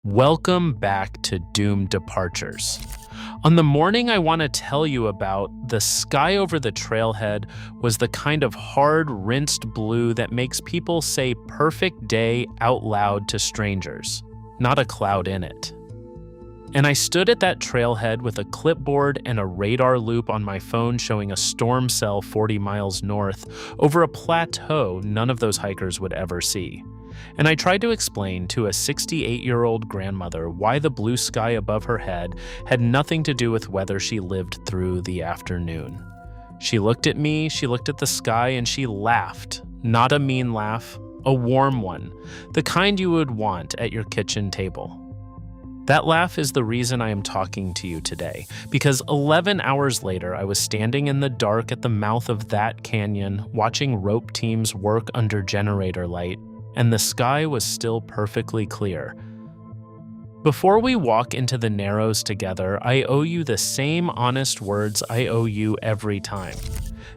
Welcome back to Doomed Departures. On the morning I want to tell you about, the sky over the trailhead was the kind of hard, rinsed blue that makes people say perfect day out loud to strangers, not a cloud in it. And I stood at that trailhead with a clipboard and a radar loop on my phone showing a storm cell 40 miles north over a plateau none of those hikers would ever see. And I tried to explain to a 68-year-old grandmother why the blue sky above her head had nothing to do with whether she lived through the afternoon. She looked at me, she looked at the sky, and she laughed. Not a mean laugh, a warm one, the kind you would want at your kitchen table. That laugh is the reason I am talking to you today, because 11 hours later I was standing in the dark at the mouth of that canyon, watching rope teams work under generator light, and the sky was still perfectly clear. Before we walk into the Narrows together, I owe you the same honest words I owe you every time.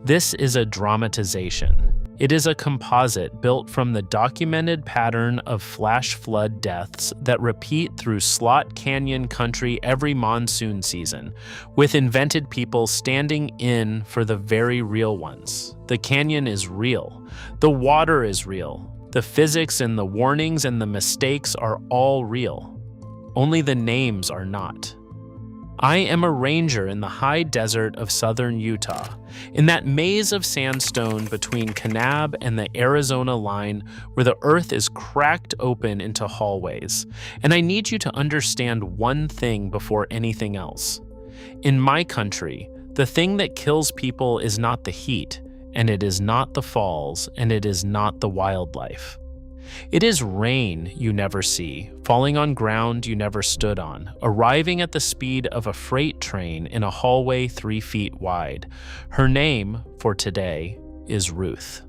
This is a dramatization. It is a composite built from the documented pattern of flash flood deaths that repeat through Slot Canyon country every monsoon season, with invented people standing in for the very real ones. The canyon is real. The water is real. The physics and the warnings and the mistakes are all real. Only the names are not. I am a ranger in the high desert of southern Utah, in that maze of sandstone between Kanab and the Arizona line where the earth is cracked open into hallways. And I need you to understand one thing before anything else. In my country, the thing that kills people is not the heat, and it is not the falls, and it is not the wildlife. It is rain you never see, falling on ground you never stood on, arriving at the speed of a freight train in a hallway 3 feet wide. Her name, for today, is Ruth.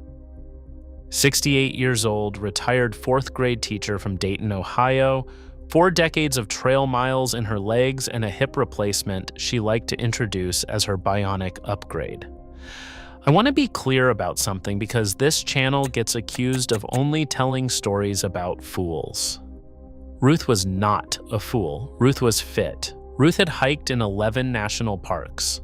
68 years old, retired 4th grade teacher from Dayton, Ohio, 4 decades of trail miles in her legs and a hip replacement she liked to introduce as her bionic upgrade. I want to be clear about something because this channel gets accused of only telling stories about fools. Ruth was not a fool. Ruth was fit. Ruth had hiked in 11 national parks.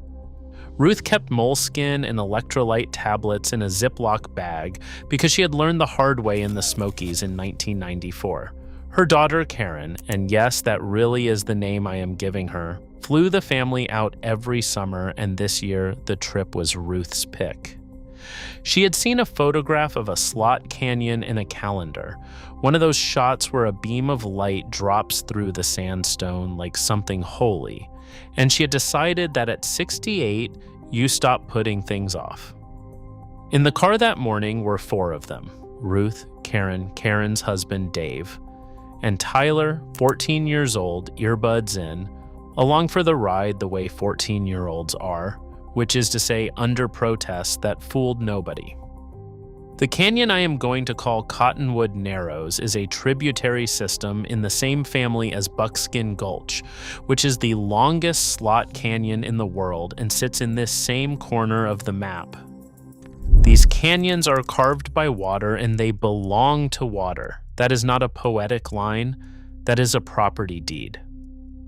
Ruth kept moleskin and electrolyte tablets in a Ziploc bag because she had learned the hard way in the Smokies in 1994. Her daughter, Karen, and yes, that really is the name I am giving her, flew the family out every summer, and this year the trip was Ruth's pick. She had seen a photograph of a slot canyon in a calendar, one of those shots where a beam of light drops through the sandstone like something holy, and she had decided that at 68, you stop putting things off. In the car that morning were 4 of them: Ruth, Karen, Karen's husband Dave, and Tyler, 14 years old, earbuds in, along for the ride the way 14-year-olds are, which is to say under protest that fooled nobody. The canyon I am going to call Cottonwood Narrows is a tributary system in the same family as Buckskin Gulch, which is the longest slot canyon in the world and sits in this same corner of the map. These canyons are carved by water and they belong to water. That is not a poetic line, that is a property deed.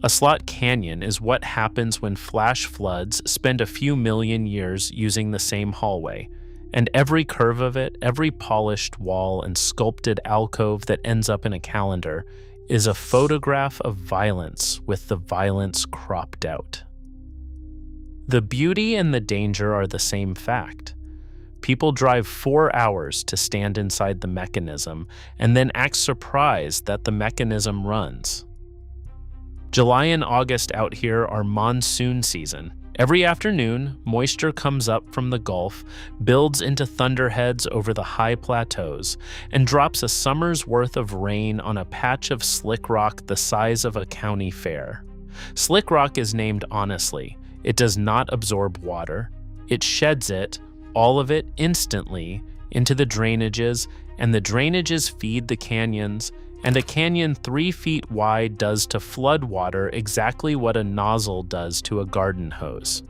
A slot canyon is what happens when flash floods spend a few million years using the same hallway, and every curve of it, every polished wall and sculpted alcove that ends up in a calendar is a photograph of violence with the violence cropped out. The beauty and the danger are the same fact. People drive 4 hours to stand inside the mechanism and then act surprised that the mechanism runs. July and August out here are monsoon season. Every afternoon, moisture comes up from the Gulf, builds into thunderheads over the high plateaus, and drops a summer's worth of rain on a patch of slick rock the size of a county fair. Slick rock is named honestly. It does not absorb water. It sheds it, all of it, instantly into the drainages, and the drainages feed the canyons, and a canyon 3 feet wide does to flood water exactly what a nozzle does to a garden hose.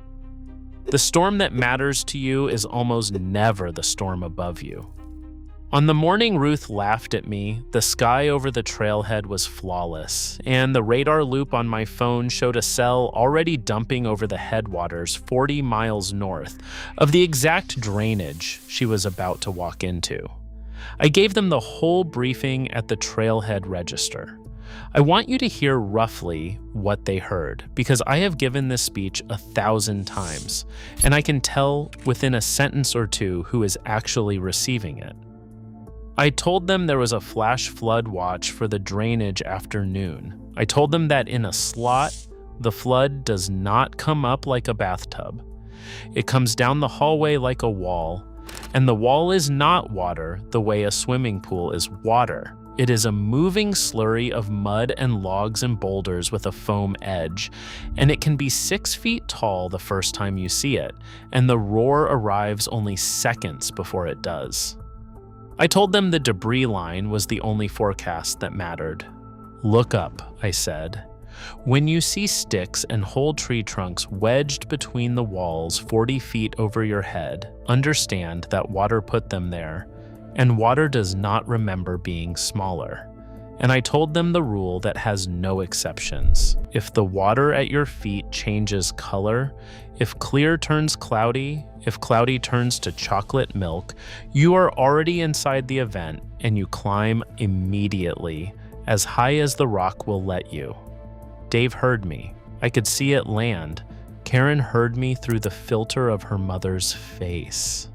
The storm that matters to you is almost never the storm above you. On the morning Ruth laughed at me, the sky over the trailhead was flawless, and the radar loop on my phone showed a cell already dumping over the headwaters 40 miles north of the exact drainage she was about to walk into. I gave them the whole briefing at the trailhead register. I want you to hear roughly what they heard, because I have given this speech 1,000 times, and I can tell within a sentence or two who is actually receiving it. I told them there was a flash flood watch for the drainage after noon. I told them that in a slot, the flood does not come up like a bathtub. It comes down the hallway like a wall, and the wall is not water the way a swimming pool is water. It is a moving slurry of mud and logs and boulders with a foam edge, and it can be 6 feet tall the first time you see it, and the roar arrives only seconds before it does. I told them the debris line was the only forecast that mattered. Look up, I said. When you see sticks and whole tree trunks wedged between the walls 40 feet over your head, understand that water put them there, and water does not remember being smaller. And I told them the rule that has no exceptions. If the water at your feet changes color, if clear turns cloudy, if cloudy turns to chocolate milk, you are already inside the event and you climb immediately, as high as the rock will let you. Dave heard me. I could see it land. Karen heard me through the filter of her mother's face.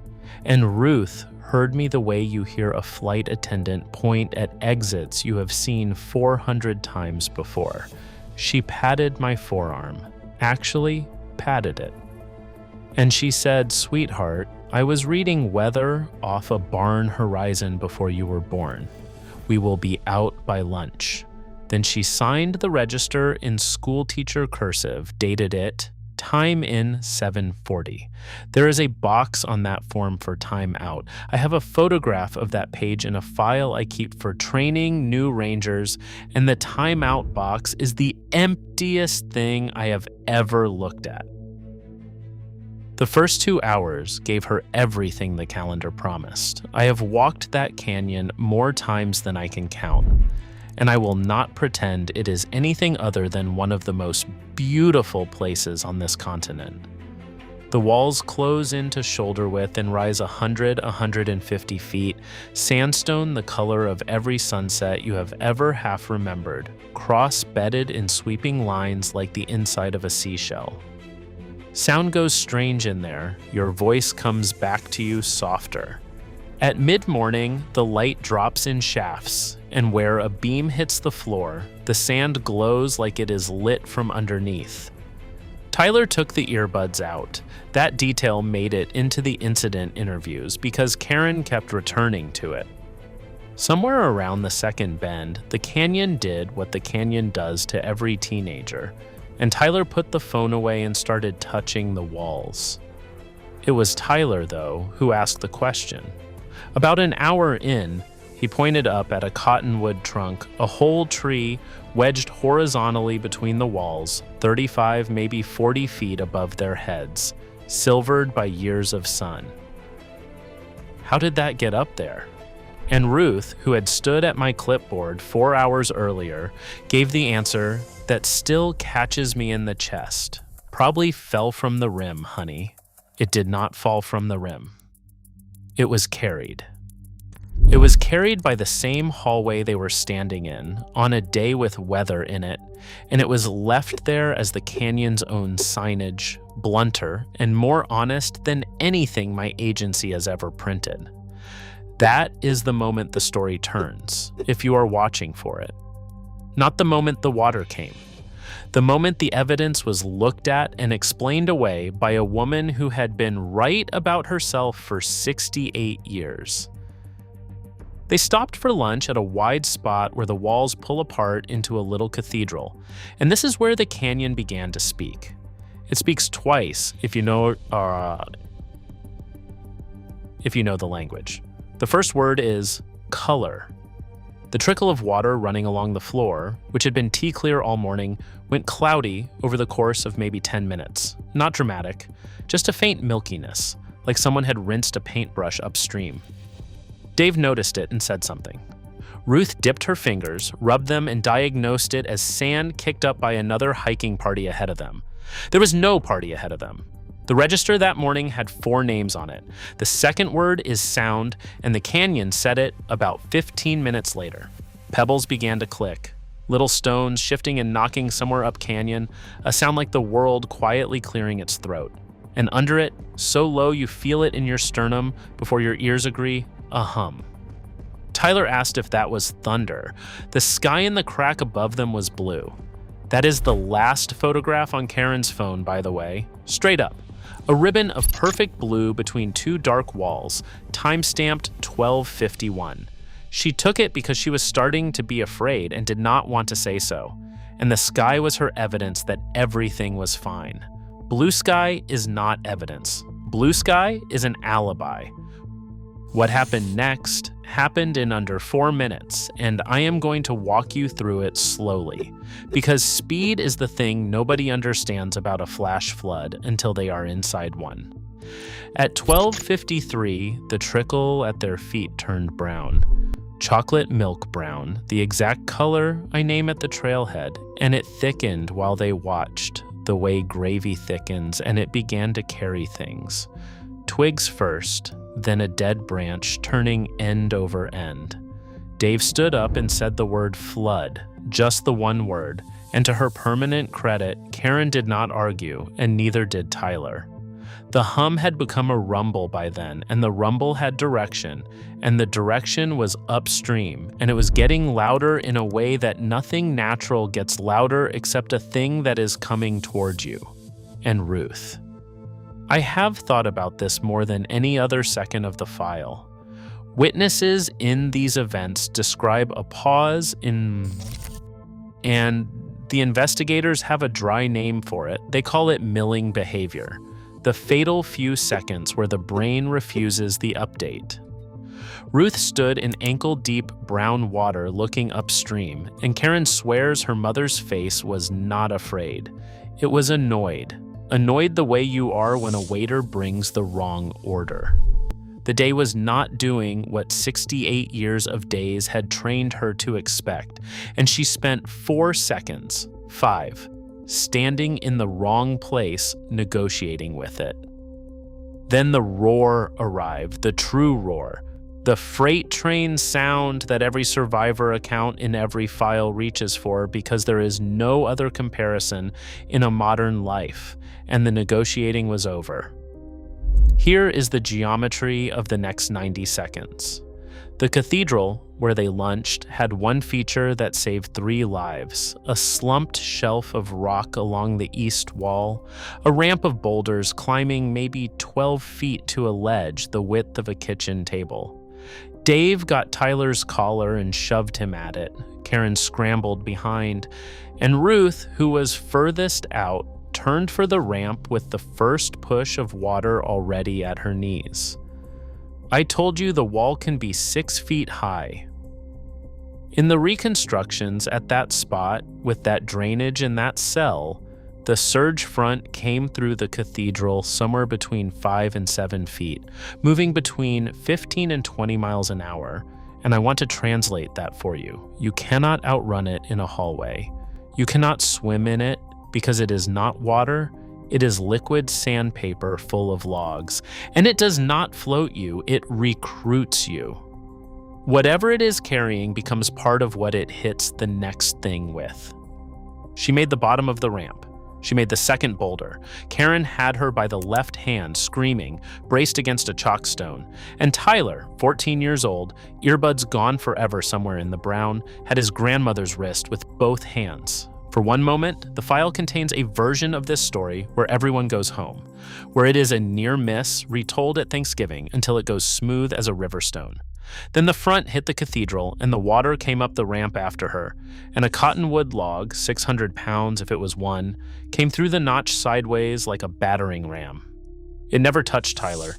And Ruth heard me the way you hear a flight attendant point at exits you have seen 400 times before. She patted my forearm. Actually, patted it. And she said, "Sweetheart, I was reading weather off a barn horizon before you were born. We will be out by lunch." Then she signed the register in schoolteacher cursive, dated it, time in 7:40. There is a box on that form for time out. I have a photograph of that page in a file I keep for training new rangers, and the timeout box is the emptiest thing I have ever looked at. The first 2 hours gave her everything the calendar promised. I have walked that canyon more times than I can count, and I will not pretend it is anything other than one of the most beautiful places on this continent. The walls close into shoulder width and rise 150 feet, sandstone the color of every sunset you have ever half remembered, cross-bedded in sweeping lines like the inside of a seashell. Sound goes strange in there, your voice comes back to you softer. At mid-morning, the light drops in shafts, and where a beam hits the floor, the sand glows like it is lit from underneath. Tyler took the earbuds out. That detail made it into the incident interviews because Karen kept returning to it. Somewhere around the second bend, the canyon did what the canyon does to every teenager, and Tyler put the phone away and started touching the walls. It was Tyler, though, who asked the question. About an hour in, he pointed up at a cottonwood trunk, a whole tree wedged horizontally between the walls, 35, maybe 40 feet above their heads, silvered by years of sun. How did that get up there? And Ruth, who had stood at my clipboard 4 hours earlier, gave the answer that still catches me in the chest. Probably fell from the rim, honey. It did not fall from the rim. It was carried. It was carried by the same hallway they were standing in, on a day with weather in it, and it was left there as the canyon's own signage, blunter and more honest than anything my agency has ever printed. That is the moment the story turns, if you are watching for it. Not the moment the water came. The moment the evidence was looked at and explained away by a woman who had been right about herself for 68 years. They stopped for lunch at a wide spot where the walls pull apart into a little cathedral, and this is where the canyon began to speak. It speaks twice if you know the language. The first word is color. The trickle of water running along the floor, which had been tea-clear all morning, went cloudy over the course of maybe 10 minutes. Not dramatic, just a faint milkiness, like someone had rinsed a paintbrush upstream. Dave noticed it and said something. Ruth dipped her fingers, rubbed them, and diagnosed it as sand kicked up by another hiking party ahead of them. There was no party ahead of them. The register that morning had 4 names on it. The second word is sound, and the canyon said it about 15 minutes later. Pebbles began to click. Little stones shifting and knocking somewhere up canyon, a sound like the world quietly clearing its throat. And under it, so low you feel it in your sternum before your ears agree, a hum. Tyler asked if that was thunder. The sky in the crack above them was blue. That is the last photograph on Karen's phone, by the way. Straight up. A ribbon of perfect blue between 2 dark walls, time-stamped 12:51. She took it because she was starting to be afraid and did not want to say so. And the sky was her evidence that everything was fine. Blue sky is not evidence. Blue sky is an alibi. What happened next happened in under 4 minutes, and I am going to walk you through it slowly, because speed is the thing nobody understands about a flash flood until they are inside one. At 12:53, the trickle at their feet turned brown. Chocolate milk brown, the exact color I name at the trailhead, and it thickened while they watched, the way gravy thickens, and it began to carry things. Twigs first, then a dead branch turning end over end. Dave stood up and said the word flood, just the one word, and to her permanent credit, Karen did not argue, and neither did Tyler. The hum had become a rumble by then, and the rumble had direction, and the direction was upstream, and it was getting louder in a way that nothing natural gets louder except a thing that is coming towards you. And Ruth. I have thought about this more than any other second of the file. Witnesses in these events describe a pause and the investigators have a dry name for it. They call it milling behavior. The fatal few seconds where the brain refuses the update. Ruth stood in ankle-deep brown water looking upstream, and Karen swears her mother's face was not afraid. It was annoyed. Annoyed the way you are when a waiter brings the wrong order. The day was not doing what 68 years of days had trained her to expect, and she spent 4 seconds, 5, standing in the wrong place, negotiating with it. Then the roar arrived, the true roar, the freight train sound that every survivor account in every file reaches for because there is no other comparison in a modern life, and the negotiating was over. Here is the geometry of the next 90 seconds. The cathedral, where they lunched, had one feature that saved 3 lives, a slumped shelf of rock along the east wall, a ramp of boulders climbing maybe 12 feet to a ledge the width of a kitchen table. Dave got Tyler's collar and shoved him at it. Karen scrambled behind, and Ruth, who was furthest out, turned for the ramp with the first push of water already at her knees. I told you the wall can be 6 feet high. In the reconstructions at that spot, with that drainage in that cell, the surge front came through the cathedral somewhere between 5 and 7 feet, moving between 15 and 20 miles an hour, and I want to translate that for you. You cannot outrun it in a hallway. You cannot swim in it because it is not water. It is liquid sandpaper full of logs, and it does not float you, it recruits you. Whatever it is carrying becomes part of what it hits the next thing with. She made the bottom of the ramp. She made the second boulder. Karen had her by the left hand, screaming, braced against a chalk stone. And Tyler, 14 years old, earbuds gone forever somewhere in the brown, had his grandmother's wrist with both hands. For one moment, the file contains a version of this story where everyone goes home, where it is a near miss retold at Thanksgiving until it goes smooth as a river stone. Then the front hit the cathedral and the water came up the ramp after her, and a cottonwood log, 600 pounds if it was one, came through the notch sideways like a battering ram. It never touched Tyler.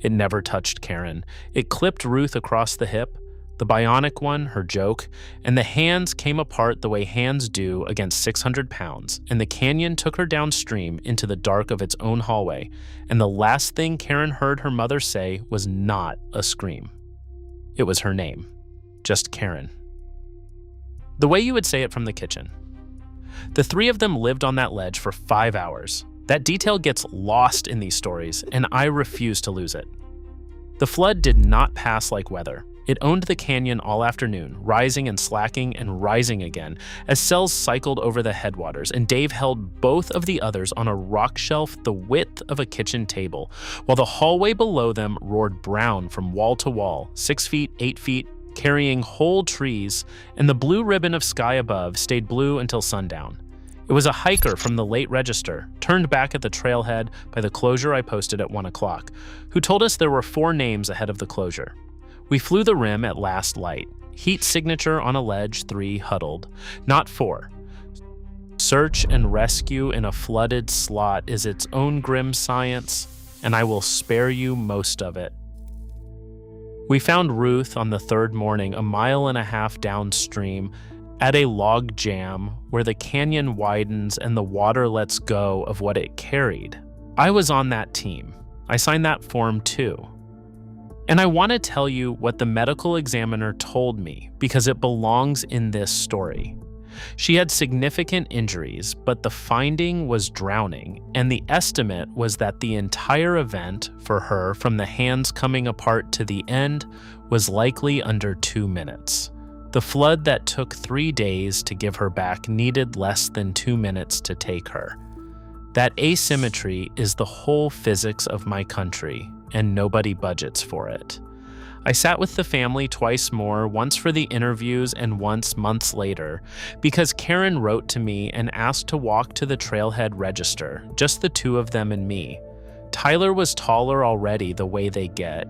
It never touched Karen. It clipped Ruth across the hip, the bionic one, her joke, and the hands came apart the way hands do against 600 pounds, and the canyon took her downstream into the dark of its own hallway, and the last thing Karen heard her mother say was not a scream. It was her name. Just Karen. The way you would say it from the kitchen. The three of them lived on that ledge for 5 hours. That detail gets lost in these stories, and I refuse to lose it. The flood did not pass like weather. It owned the canyon all afternoon, rising and slacking and rising again as cells cycled over the headwaters, and Dave held both of the others on a rock shelf the width of a kitchen table, while the hallway below them roared brown from wall to wall, 6 feet, 8 feet, carrying whole trees, and the blue ribbon of sky above stayed blue until sundown. It was a hiker from the late register, turned back at the trailhead by the closure I posted at 1 o'clock, who told us there were 4 names ahead of the closure. We flew the rim at last light. Heat signature on a ledge, 3 huddled, not 4. Search and rescue in a flooded slot is its own grim science, and I will spare you most of it. We found Ruth on the 3rd morning, a mile and a half downstream, at a log jam where the canyon widens and the water lets go of what it carried. I was on that team. I signed that form too. And I want to tell you what the medical examiner told me because it belongs in this story. She had significant injuries, but the finding was drowning, and the estimate was that the entire event for her, from the hands coming apart to the end, was likely under 2 minutes. The flood that took 3 days to give her back needed less than 2 minutes to take her. That asymmetry is the whole physics of my country, and nobody budgets for it. I sat with the family twice more, once for the interviews and once months later, because Karen wrote to me and asked to walk to the trailhead register, just the 2 of them and me. Tyler was taller already the way they get.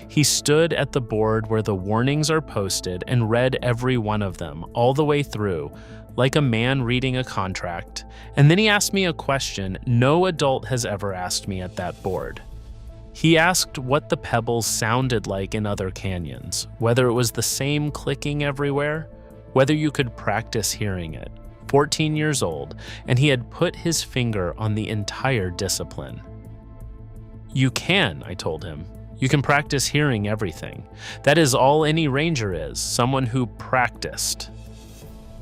He stood at the board where the warnings are posted and read every one of them, all the way through, like a man reading a contract, and then he asked me a question no adult has ever asked me at that board. He asked what the pebbles sounded like in other canyons, whether it was the same clicking everywhere, whether you could practice hearing it. 14 years old, and he had put his finger on the entire discipline. You can, I told him. You can practice hearing everything. That is all any ranger is, someone who practiced.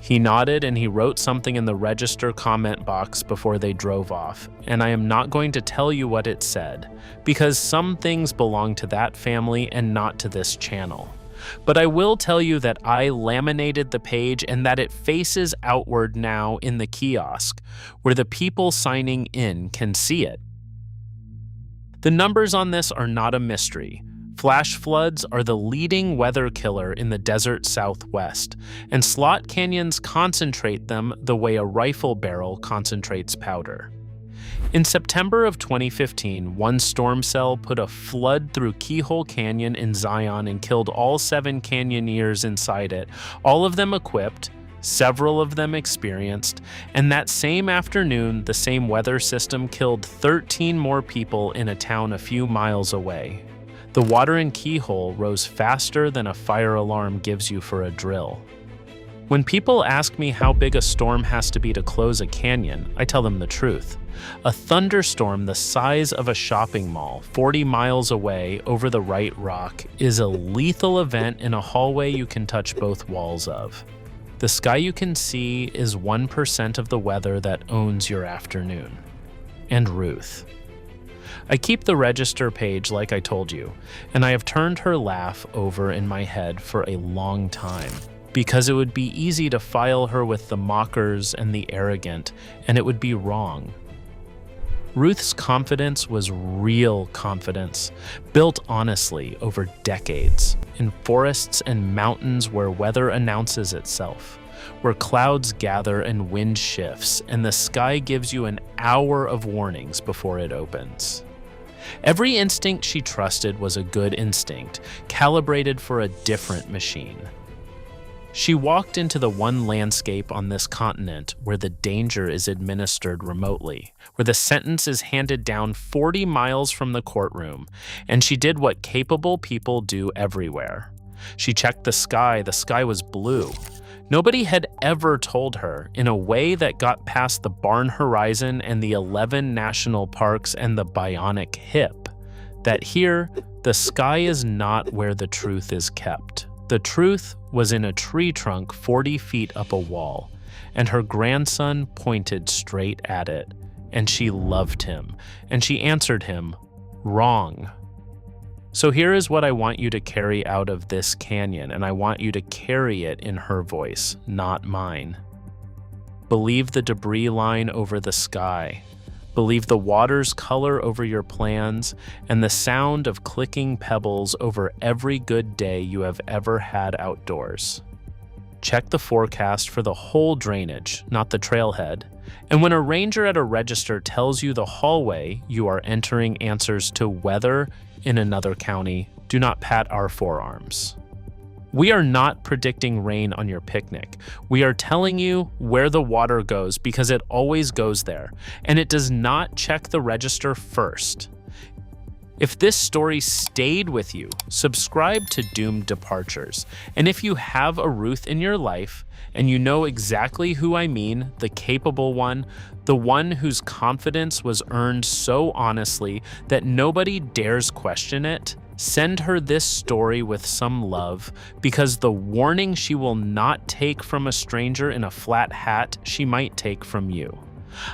He nodded and he wrote something in the register comment box before they drove off, and I am not going to tell you what it said, because some things belong to that family and not to this channel. But I will tell you that I laminated the page and that it faces outward now in the kiosk, where the people signing in can see it. The numbers on this are not a mystery. Flash floods are the leading weather killer in the desert Southwest, and slot canyons concentrate them the way a rifle barrel concentrates powder. In September of 2015, one storm cell put a flood through Keyhole Canyon in Zion and killed all 7 canyoneers inside it, all of them equipped, several of them experienced, and that same afternoon, the same weather system killed 13 more people in a town a few miles away. The water in Keyhole rose faster than a fire alarm gives you for a drill. When people ask me how big a storm has to be to close a canyon, I tell them the truth. A thunderstorm the size of a shopping mall, 40 miles away over the right rock, is a lethal event in a hallway you can touch both walls of. The sky you can see is 1% of the weather that owns your afternoon. And Ruth. I keep the register page like I told you, and I have turned her laugh over in my head for a long time, because it would be easy to file her with the mockers and the arrogant, and it would be wrong. Ruth's confidence was real confidence, built honestly over decades, in forests and mountains where weather announces itself, where clouds gather and wind shifts, and the sky gives you an hour of warnings before it opens. Every instinct she trusted was a good instinct, calibrated for a different machine. She walked into the one landscape on this continent where the danger is administered remotely, where the sentence is handed down 40 miles from the courtroom, and she did what capable people do everywhere. She checked the sky was blue. Nobody had ever told her, in a way that got past the barn horizon and the 11 national parks and the bionic hip, that here, the sky is not where the truth is kept. The truth was in a tree trunk 40 feet up a wall, and her grandson pointed straight at it, and she loved him, and she answered him, "Wrong." So here is what I want you to carry out of this canyon, and I want you to carry it in her voice, not mine. Believe the debris line over the sky. Believe the water's color over your plans and the sound of clicking pebbles over every good day you have ever had outdoors. Check the forecast for the whole drainage, not the trailhead. And when a ranger at a register tells you the hallway you are entering answers to weather in another county, do not pat our forearms. We are not predicting rain on your picnic. We are telling you where the water goes because it always goes there, and it does not check the register first. If this story stayed with you, subscribe to Doomed Departures. And if you have a Ruth in your life, and you know exactly who I mean, the capable one, the one whose confidence was earned so honestly that nobody dares question it, send her this story with some love, because the warning she will not take from a stranger in a flat hat, she might take from you.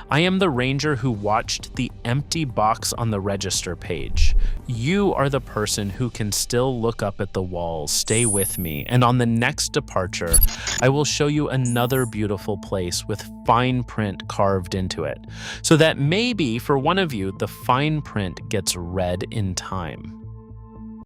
I am the ranger who watched the empty box on the register page. You are the person who can still look up at the walls. Stay with me, and on the next departure, I will show you another beautiful place with fine print carved into it, so that maybe for one of you, the fine print gets read in time.